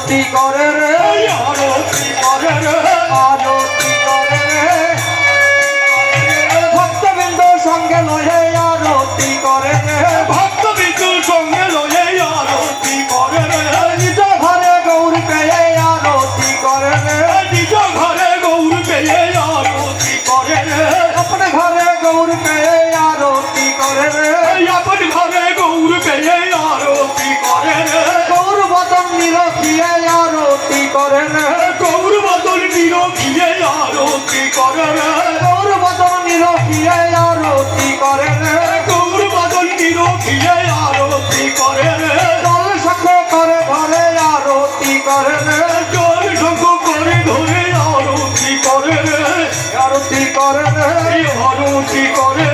আরতি করে রে আরতি করে রে আরতি করে রে ভক্তবৃন্দ সঙ্গে লয়ে আরতি করে রে ভক্তবৃন্দ সঙ্গে লয়ে আরতি করে রে নিজ ঘরে গৌর পেয়ে আরতি করে রে নিজ ঘরে গৌর পেয়ে আরতি করে রে अपने घरे गौर पेये आरती करे रे अपन घरे गौर पेये आरती करे रे गौर बदन निरखिए आरती करे रे गौर बदन निरखिए आरती करे रे गौर बदन निरखिए आरती करे रे गौर बदन निरखिए आरती करे रे जल शंख करे घरे आरती करे रे जल शंख करे घरे आरती करे रे आरती करे रे आरती करे